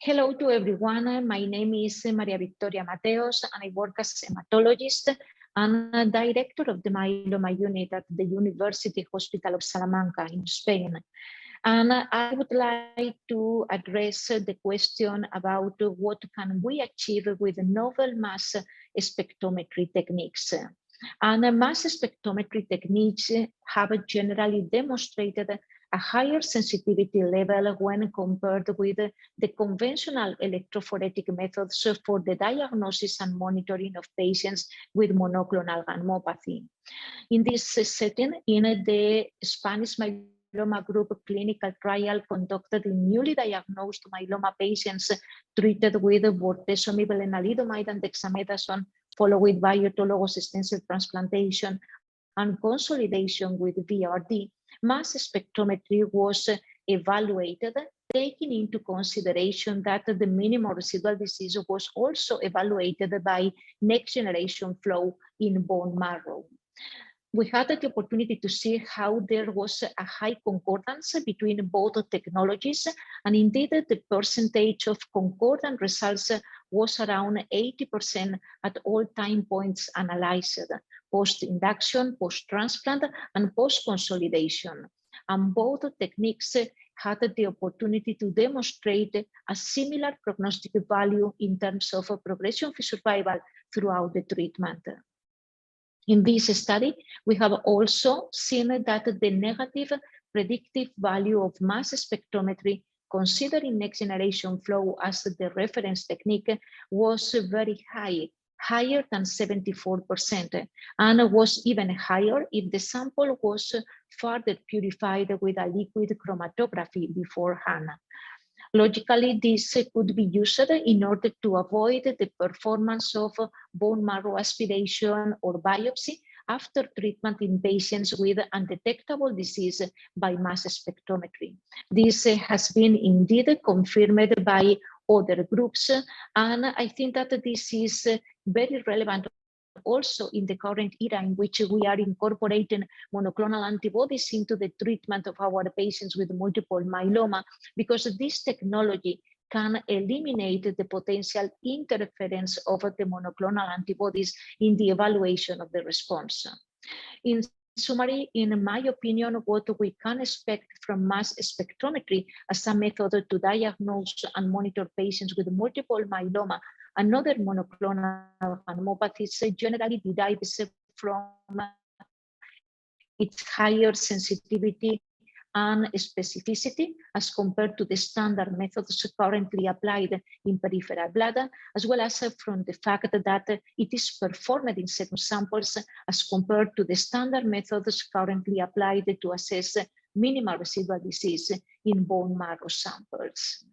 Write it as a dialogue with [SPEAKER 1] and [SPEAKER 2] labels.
[SPEAKER 1] Hello to everyone. My name is Maria Victoria Mateos, and I work as a hematologist and a director of the myeloma unit at the University Hospital of Salamanca in Spain. And I would like to address the question about what can we achieve with novel mass spectrometry techniques. And mass spectrometry techniques have generally demonstrated a higher sensitivity level when compared with the conventional electrophoretic methods for the diagnosis and monitoring of patients with monoclonal gammopathy. In this setting, in the Spanish myeloma group clinical trial conducted in newly diagnosed myeloma patients treated with bortezomib, lenalidomide, and dexamethasone, followed by autologous stem cell transplantation and consolidation with VRD, mass spectrometry was evaluated, taking into consideration that the minimal residual disease was also evaluated by next generation flow in bone marrow. We had the opportunity to see how there was a high concordance between both technologies, and indeed the percentage of concordant results was around 80% at all time points analyzed, post-induction, post-transplant, and post-consolidation. And both techniques had the opportunity to demonstrate a similar prognostic value in terms of progression-free survival throughout the treatment. In this study, we have also seen that the negative predictive value of mass spectrometry, considering next generation flow as the reference technique, was very high, higher than 74%, and was even higher if the sample was further purified with a liquid chromatography beforehand. Logically, this could be used in order to avoid the performance of bone marrow aspiration or biopsy after treatment in patients with undetectable disease by mass spectrometry. This has been indeed confirmed by other groups, and I think that this is very relevant also in the current era in which we are incorporating monoclonal antibodies into the treatment of our patients with multiple myeloma, because this technology can eliminate the potential interference of the monoclonal antibodies in the evaluation of the response. In summary, in my opinion, what we can expect from mass spectrometry as a method to diagnose and monitor patients with multiple myeloma and other monoclonal gammopathies generally derives from its higher sensitivity and specificity as compared to the standard methods currently applied in peripheral blood, as well as from the fact that it is performed in serum samples as compared to the standard methods currently applied to assess minimal residual disease in bone marrow samples.